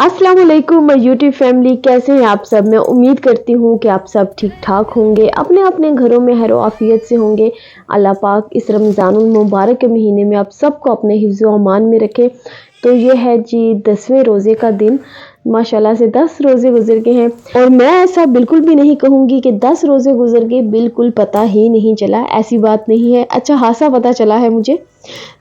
अस्सलाम वालेकुम YouTube family, कैसे हैं आप सब। मैं उम्मीद करती हूँ कि आप सब ठीक ठाक होंगे, अपने अपने घरों में खैर आफियत से होंगे। अल्लाह पाक इस रमज़ानुल मुबारक के महीने में आप सबको अपने हिफ्ज़ व अमान में रखे। तो ये है जी 10वें रोज़े का दिन। माशाल्लाह से 10 रोज़े गुजर गए हैं और मैं ऐसा बिल्कुल भी नहीं कहूँगी कि 10 रोज़े गुजर गए, बिल्कुल पता ही नहीं चला, ऐसी बात नहीं है। अच्छा खासा पता चला है मुझे।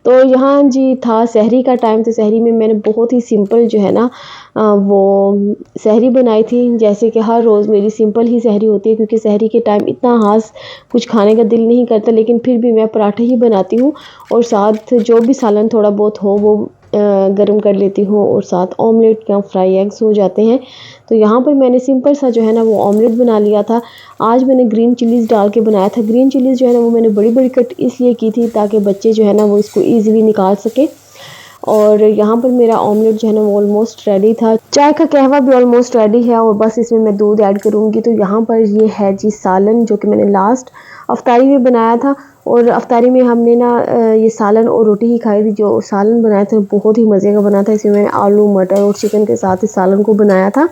तो यहाँ जी था सहरी का टाइम, तो सहरी में मैंने बहुत ही सिंपल जो है ना वो सहरी बनाई थी। जैसे कि हर रोज़ मेरी सिंपल ही सहरी होती है, क्योंकि सहरी के टाइम इतना खास कुछ खाने का दिल नहीं करता, लेकिन फिर भी मैं पराठे ही बनाती हूँ और साथ जो भी सालन थोड़ा बहुत हो वो गरम कर लेती हूँ, और साथ ऑमलेट या फ्राई एग्स हो जाते हैं। तो यहाँ पर मैंने सिंपल सा जो है ना वो ऑमलेट बना लिया था। आज मैंने ग्रीन चिलीज़ डाल के बनाया था। ग्रीन चिलीज़ जो है ना वो मैंने बड़ी बड़ी कट इसलिए की थी ताकि बच्चे जो है ना वो इसको ईज़िली निकाल सके। और यहाँ पर मेरा ऑमलेट जो है ना वो ऑलमोस्ट रेडी था। चाय का कहवा भी ऑलमोस्ट रेडी है और बस इसमें मैं दूध ऐड करूँगी। तो यहाँ पर ये है जी सालन, जो कि मैंने लास्ट अफ्तारी में बनाया था। और अफ्तारी में हमने ना ये सालन और रोटी ही खाई थी। जो सालन बनाया था बहुत ही मज़े का बना था। इसमें मैंने आलू मटर और चिकन के साथ इस सालन को बनाया था।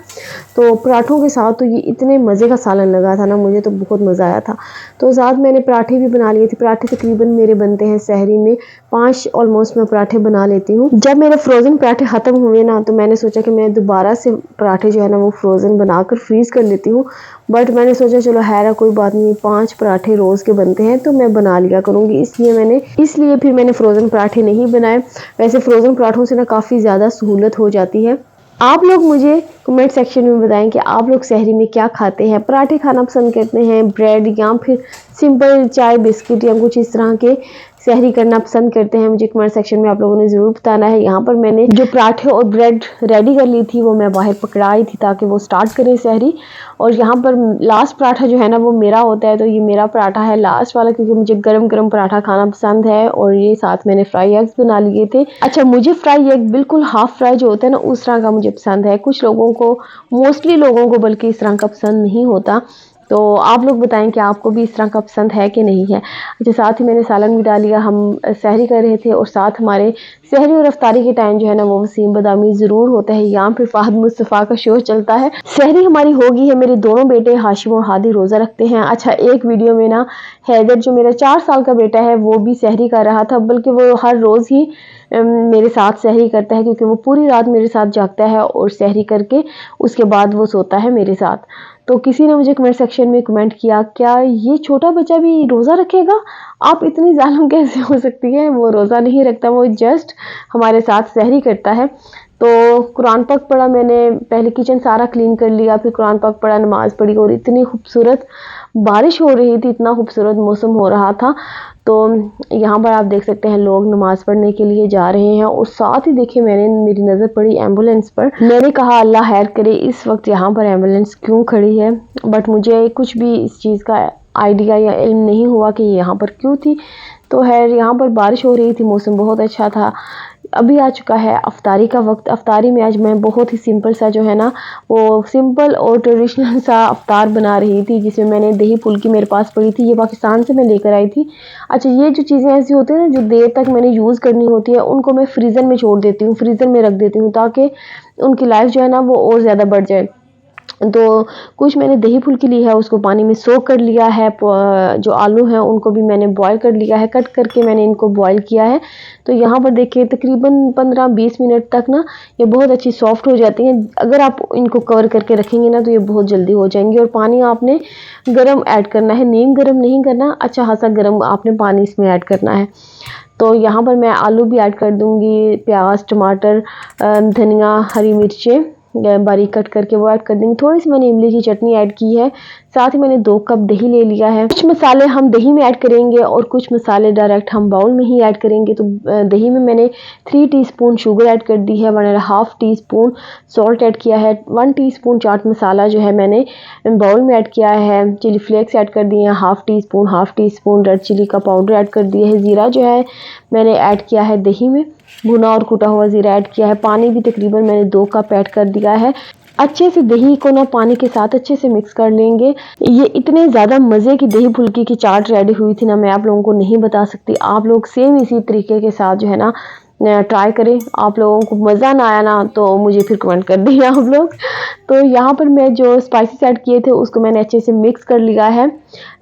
तो पराठों के साथ तो ये इतने मज़े का सालन लगा था ना, मुझे तो बहुत मज़ा आया था। तो साथ मैंने पराठे भी बना लिए थे। पराठे तकरीबन मेरे बनते हैं सहरी में 5 ऑलमोस्ट मैं पराठे बना लेती हूँ। जब मेरे फ्रोज़न पराठे ख़त्म हुए ना, तो मैंने सोचा कि मैं दोबारा से पराठे जो है ना वो फ्रोज़न बनाकर फ्रीज़ कर लेती हूँ। बट मैंने सोचा चलो है कोई बात नहीं, 5 पराठे रोज़ के बनते हैं तो मैं बना लिया करूँगी। इसलिए फिर मैंने फ्रोज़न पराठे नहीं बनाए। वैसे फ्रोज़न पराठों से ना काफ़ी ज़्यादा सहूलत हो जाती है। आप लोग मुझे कमेंट सेक्शन में बताएं कि आप लोग सहरी में क्या खाते हैं। पराठे खाना पसंद करते हैं, ब्रेड, या फिर सिंपल चाय बिस्किट या कुछ इस तरह के सहरी करना पसंद करते हैं। मुझे कमेंट सेक्शन में आप लोगों ने ज़रूर बताना है। यहाँ पर मैंने जो पराठे और ब्रेड रेडी कर ली थी वो मैं बाहर पकड़ाई थी ताकि वो स्टार्ट करें सहरी। और यहाँ पर लास्ट पराठा जो है ना वो मेरा होता है, तो ये मेरा पराठा है लास्ट वाला, क्योंकि मुझे गरम गरम पराठा खाना पसंद है। और ये साथ मैंने फ्राई एग्स बना लिए थे। अच्छा, मुझे फ्राई एग बिल्कुल हाफ फ्राई जो होता है ना उस तरह का मुझे पसंद है। कुछ लोगों को, मोस्टली लोगों को बल्कि इस तरह का पसंद नहीं होता। तो आप लोग बताएं कि आपको भी इस तरह का पसंद है कि नहीं है। अच्छा, साथ ही मैंने सालन भी डाल लिया। हम सहरी कर रहे थे और साथ हमारे सहरी और अफ्तारी के टाइम जो है ना वो वसीम बदामी ज़रूर होता है। यहाँ पे फाहद मुस्तफ़ा का शो चलता है। सहरी हमारी होगी है। मेरे दोनों बेटे हाशिम और हादी रोज़ा रखते हैं। अच्छा, एक वीडियो में ना हैदर जो मेरा 4 साल का बेटा है वो भी सहरी कर रहा था, बल्कि वो हर रोज़ ही मेरे साथ सहरी करता है, क्योंकि वो पूरी रात मेरे साथ जागता है और सहरी करके उसके बाद वो सोता है मेरे साथ। तो किसी ने मुझे कमेंट सेक्शन में कमेंट किया, क्या ये छोटा बच्चा भी रोज़ा रखेगा? आप इतनी जालिम कैसे हो सकती है? वो रोज़ा नहीं रखता, वो जस्ट हमारे साथ सहरी करता है। तो कुरान पाक पढ़ा मैंने, पहले किचन सारा क्लीन कर लिया, फिर कुरान पाक पढ़ा, नमाज़ पढ़ी, और इतनी खूबसूरत बारिश हो रही थी, इतना खूबसूरत मौसम हो रहा था। तो यहाँ पर आप देख सकते हैं लोग नमाज़ पढ़ने के लिए जा रहे हैं। और साथ ही देखिए मेरी नज़र पड़ी एम्बुलेंस पर। मैंने कहा अल्लाह खैर करे इस वक्त यहाँ पर एम्बुलेंस क्यों खड़ी है, बट मुझे कुछ भी इस चीज़ का आइडिया या इल्म नहीं हुआ कि यहाँ पर क्यों थी। तो खैर यहाँ पर बारिश हो रही थी, मौसम बहुत अच्छा था। अभी आ चुका है अफ्तारी का वक्त। अफ्तारी में आज मैं बहुत ही सिंपल सा जो है ना वो सिंपल और ट्रेडिशनल सा अफ्तार बना रही थी, जिसमें मैंने दही फुल्की मेरे पास पड़ी थी, ये पाकिस्तान से मैं लेकर आई थी। अच्छा, ये जो चीज़ें ऐसी होती है ना जो देर तक मैंने यूज़ करनी होती है, उनको मैं फ्रीज़र में छोड़ देती हूँ, फ्रीज़र में रख देती हूँ, ताकि उनकी लाइफ जो है ना वो और ज़्यादा बढ़ जाए। तो कुछ मैंने दही फुल्की ली है, उसको पानी में सोक कर लिया है। जो आलू हैं उनको भी मैंने बॉईल कर लिया है, कट करके मैंने इनको बॉईल किया है। तो यहाँ पर देखिए तकरीबन 15-20 मिनट तक ना ये बहुत अच्छी सॉफ्ट हो जाती हैं। अगर आप इनको कवर करके रखेंगे ना तो ये बहुत जल्दी हो जाएंगी। और पानी आपने गरम ऐड करना है, नीम गरम नहीं करना, अच्छा खासा गरम आपने पानी इसमें ऐड करना है। तो यहाँ पर मैं आलू भी ऐड कर दूँगी, प्याज, टमाटर, धनिया, हरी मिर्चें बारीक कट करके वो ऐड कर देंगे। थोड़ी सी मैंने इमली की चटनी ऐड की है। साथ ही मैंने 2 कप दही ले लिया है। कुछ मसाले हम दही में ऐड करेंगे और कुछ मसाले डायरेक्ट हम बाउल में ही ऐड करेंगे। तो दही में मैंने 3 टीस्पून शुगर ऐड कर दी है, 1.5 टीस्पून सॉल्ट ऐड किया है, 1 टीस्पून चाट मसाला जो है मैंने बाउल में ऐड किया है, चिली फ्लेक्स ऐड कर दिए हैं half teaspoon red chilli का पाउडर ऐड कर दिया है, ज़ीरा जो है मैंने ऐड किया है दही में, भुना और कुटा हुआ ज़ीरा ऐड किया है। पानी भी तकरीबन मैंने 2 कप ऐड कर दिया है। अच्छे से दही को ना पानी के साथ अच्छे से मिक्स कर लेंगे। ये इतने ज़्यादा मज़े की दही फुल्की की चाट रेडी हुई थी ना, मैं आप लोगों को नहीं बता सकती। आप लोग सेम इसी तरीके के साथ जो है ना ट्राई करें। आप लोगों को मज़ा ना आया ना तो मुझे फिर कमेंट कर दिए आप लोग। तो यहाँ पर मैं जो स्पाइसेस ऐड किए थे उसको मैंने अच्छे से मिक्स कर लिया है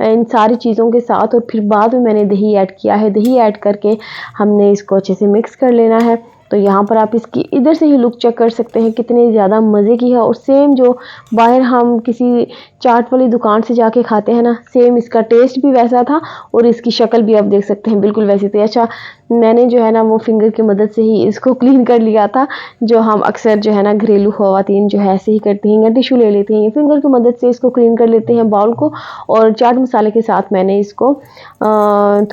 इन सारी चीज़ों के साथ, और फिर बाद में मैंने दही ऐड किया है। दही ऐड करके हमने इसको अच्छे से मिक्स कर लेना है। तो यहाँ पर आप इसकी इधर से ही लुक चेक कर सकते हैं कितनी ज़्यादा मज़े की है, और सेम जो बाहर हम किसी चाट वाली दुकान से जाके खाते हैं ना, सेम इसका टेस्ट भी वैसा था और इसकी शक्ल भी आप देख सकते हैं बिल्कुल वैसी थी। अच्छा, मैंने जो है ना वो फिंगर की मदद से ही इसको क्लीन कर लिया था, जो हम अक्सर जो है ना घरेलू ख़वातीन जो है ऐसे ही करती हैं, या टिशू ले लेती हैं, फिंगर की मदद से इसको क्लीन कर लेते हैं बाउल को। और चाट मसाले के साथ मैंने इसको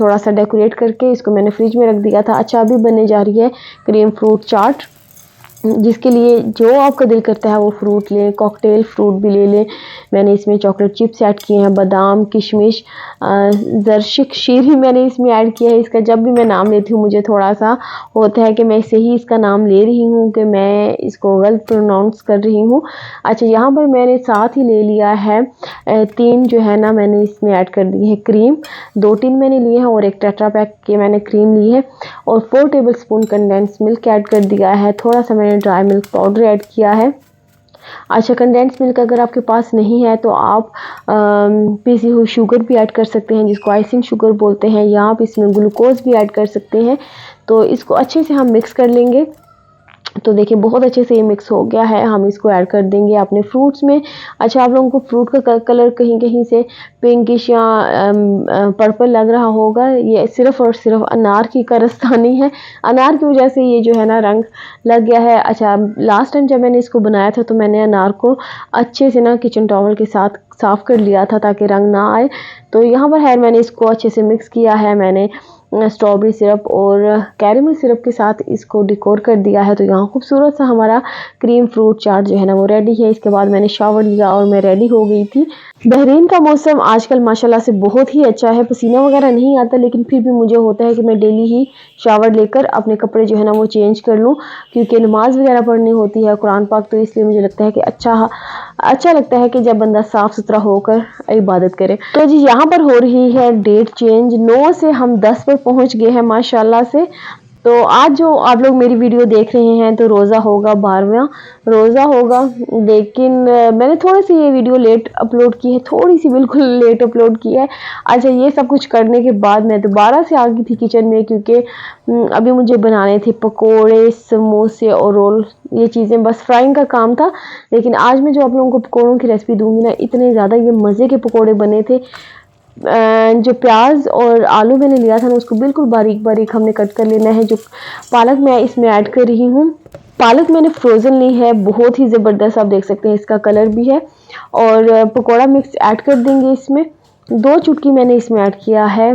थोड़ा सा डेकोरेट करके इसको मैंने फ्रिज में रख दिया था। अच्छा, अभी बनने जा रही है क्रीम फ्रूट चाट, जिसके लिए जो आपका दिल करता है वो फ्रूट लें, कॉकटेल फ्रूट भी ले लें। मैंने इसमें चॉकलेट चिप्स ऐड किए हैं, बादाम, किशमिश, जर्शिक शीरी मैंने इसमें ऐड किया है। इसका जब भी मैं नाम लेती हूँ मुझे थोड़ा सा होता है कि मैं सही इसका नाम ले रही हूँ कि मैं इसको गलत प्रोनाउंस कर रही हूँ। अच्छा, यहाँ पर मैंने साथ ही ले लिया है 3 जो है ना मैंने इसमें ऐड कर दी है क्रीम, 2 टिन मैंने लिए हैं और एक टेट्रा पैक की मैंने क्रीम ली है, और 4 टेबलस्पून कंडेंस मिल्क ऐड कर दिया है। थोड़ा सा मैंने ड्राई मिल्क पाउडर ऐड किया है। अच्छा, कंडेंस मिल्क अगर आपके पास नहीं है तो आप पीसी हुई शुगर भी ऐड कर सकते हैं, जिसको आइसिंग शुगर बोलते हैं, या आप इसमें ग्लूकोज भी ऐड कर सकते हैं। तो इसको अच्छे से हम मिक्स कर लेंगे। तो देखिए बहुत अच्छे से ये मिक्स हो गया है, हम इसको ऐड कर देंगे अपने फ्रूट्स में। अच्छा, आप लोगों को फ्रूट का कलर कहीं कहीं से पिंकिश या पर्पल लग रहा होगा, ये सिर्फ और सिर्फ अनार की कारस्तानी है, अनार की वजह से ये जो है ना रंग लग गया है। अच्छा, लास्ट टाइम जब मैंने इसको बनाया था तो मैंने अनार को अच्छे से ना किचन टॉवल के साथ साफ़ कर लिया था ताकि रंग ना आए। तो यहाँ पर है मैंने इसको अच्छे से मिक्स किया है, मैंने स्ट्रॉबेरी सिरप और कैरेमल सिरप के साथ इसको डेकोर कर दिया है। तो यहाँ खूबसूरत सा हमारा क्रीम फ्रूट चाट जो है ना वो रेडी है। इसके बाद मैंने शावर लिया और मैं रेडी हो गई थी। बहरीन का मौसम आजकल माशाल्लाह से बहुत ही अच्छा है, पसीना वगैरह नहीं आता, लेकिन फिर भी मुझे होता है कि मैं डेली ही शावर लेकर अपने कपड़े जो है ना वो चेंज कर लूँ, क्योंकि नमाज वगैरह पढ़नी होती है, कुरान पाक, तो इसलिए मुझे लगता है कि अच्छा लगता है कि जब बंदा साफ़ सुथरा होकर इबादत करे। तो जी यहाँ पर हो रही है डेट चेंज, 9 से हम 10 पर पहुँच गए हैं माशाल्लाह से। तो आज जो आप लोग मेरी वीडियो देख रहे हैं तो रोज़ा होगा, 12वां रोज़ा होगा, लेकिन मैंने थोड़ी सी ये वीडियो लेट अपलोड की है, थोड़ी सी बिल्कुल लेट अपलोड की है। अच्छा, ये सब कुछ करने के बाद मैं दोबारा से आ गई थी किचन में, क्योंकि अभी मुझे बनाने थे पकोड़े, समोसे और रोल, ये चीज़ें बस फ्राइंग का काम था। लेकिन आज मैं जो आप लोगों को पकोड़ों की रेसिपी दूंगी ना, इतने ज़्यादा ये मज़े के पकोड़े बने थे। जो प्याज और आलू मैंने लिया था ना उसको बिल्कुल बारीक बारीक हमने कट कर लेना है। जो पालक मैं इसमें ऐड कर रही हूँ, पालक मैंने फ्रोज़न ली है, बहुत ही ज़बरदस्त, आप देख सकते हैं इसका कलर भी है। और पकोड़ा मिक्स ऐड कर देंगे इसमें। 2 चुटकी मैंने इसमें ऐड किया है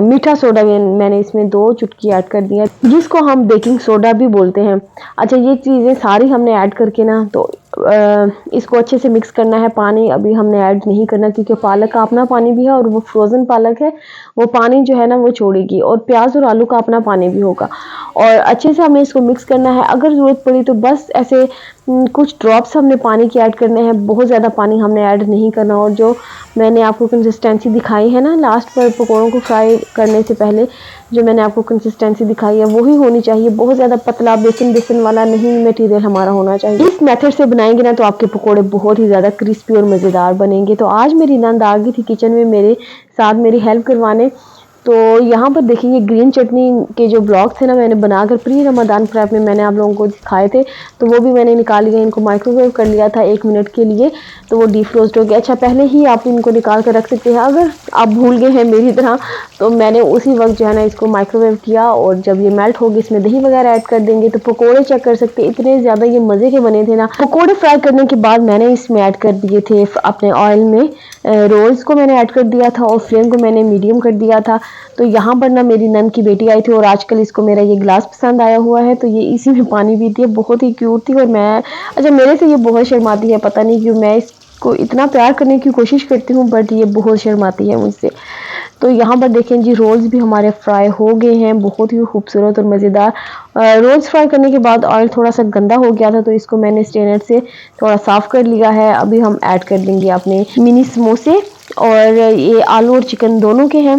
मीठा सोडा, मैंने इसमें 2 चुटकी ऐड कर दिया, जिसको हम बेकिंग सोडा भी बोलते हैं। अच्छा, ये चीज़ें सारी हमने ऐड करके ना तो इसको अच्छे से मिक्स करना है। पानी अभी हमने ऐड नहीं करना, क्योंकि पालक का अपना पानी भी है और वो फ्रोज़न पालक है, वो पानी जो है ना वो छोड़ेगी, और प्याज और आलू का अपना पानी भी होगा। और अच्छे से हमें इसको मिक्स करना है। अगर ज़रूरत पड़ी तो बस ऐसे कुछ ड्रॉप्स हमने पानी के ऐड करने हैं, बहुत ज़्यादा पानी हमने ऐड नहीं करना। और जो मैंने आपको कंसिस्टेंसी दिखाई है ना लास्ट पर पकौड़ों को फ्राई करने से पहले, जो मैंने आपको कंसिस्टेंसी दिखाई है वही होनी चाहिए, बहुत ज़्यादा पतला बेसन वाला नहीं मटेरियल हमारा होना चाहिए। इस मेथड से बनाएंगे ना तो आपके पकोड़े बहुत ही ज़्यादा क्रिस्पी और मज़ेदार बनेंगे। तो आज मेरी नंद आ गई थी किचन में मेरे साथ मेरी हेल्प करवाने। तो यहाँ पर देखिए ग्रीन चटनी के जो ब्लॉक्स थे ना मैंने बनाकर प्री रमज़ान प्रेप में मैंने आप लोगों को दिखाए थे, तो वो भी मैंने निकाल लिया, इनको माइक्रोवेव कर लिया था 1 मिनट के लिए, तो वो डीफ्रोस्ट हो गया। अच्छा, पहले ही आप इनको निकाल कर रख सकते हैं, अगर आप भूल गए हैं मेरी तरह तो मैंने उसी वक्त जो है ना इसको माइक्रोवेव किया, और जब ये मेल्ट होगी इसमें दही वगैरह ऐड कर देंगे। तो पकोड़े चेक कर सकते, इतने ज़्यादा ये मज़े के बने थे ना। पकोड़े फ्राई करने के बाद मैंने इसमें ऐड कर दिए थे अपने ऑयल में रोल्स को मैंने ऐड कर दिया था, और फ्लेम को मैंने मीडियम कर दिया था। तो यहाँ पर ना मेरी नन की बेटी आई थी, और आजकल इसको मेरा ये ग्लास पसंद आया हुआ है, तो ये इसी में पानी पीती है, बहुत ही क्यूट थी। और मैं अच्छा मेरे से ये बहुत शर्माती है, पता नहीं क्यों, मैं इसको इतना प्यार करने की कोशिश करती हूँ बट ये बहुत शर्माती है मुझसे। तो यहाँ पर देखें जी रोल्स भी हमारे फ्राई हो गए हैं, बहुत ही खूबसूरत और मज़ेदार। रोल्स फ्राई करने के बाद ऑयल थोड़ा सा गंदा हो गया था, तो इसको मैंने स्ट्रेनर से थोड़ा साफ़ कर लिया है। अभी हम ऐड कर देंगे अपने मिनी समोसे, और ये आलू और चिकन दोनों के हैं।